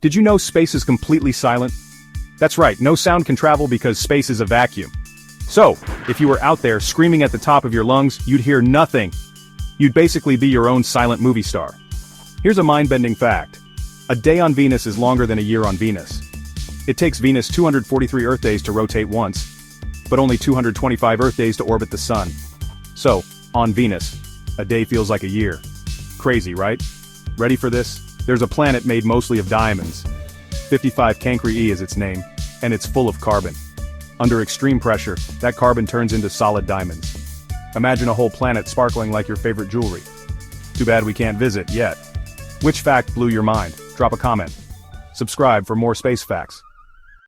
Did you know space is completely silent? That's right, no sound can travel because space is a vacuum. So, if you were out there screaming at the top of your lungs, you'd hear nothing. You'd basically be your own silent movie star. Here's a mind-bending fact. A day on Venus is longer than a year on Venus. It takes Venus 243 Earth days to rotate once, but only 225 Earth days to orbit the Sun. So, on Venus, a day feels like a year. Crazy, right? Ready for this? There's a planet made mostly of diamonds. 55 Cancri E is its name, and it's full of carbon. Under extreme pressure, that carbon turns into solid diamonds. Imagine a whole planet sparkling like your favorite jewelry. Too bad we can't visit yet. Which fact blew your mind? Drop a comment. Subscribe for more space facts.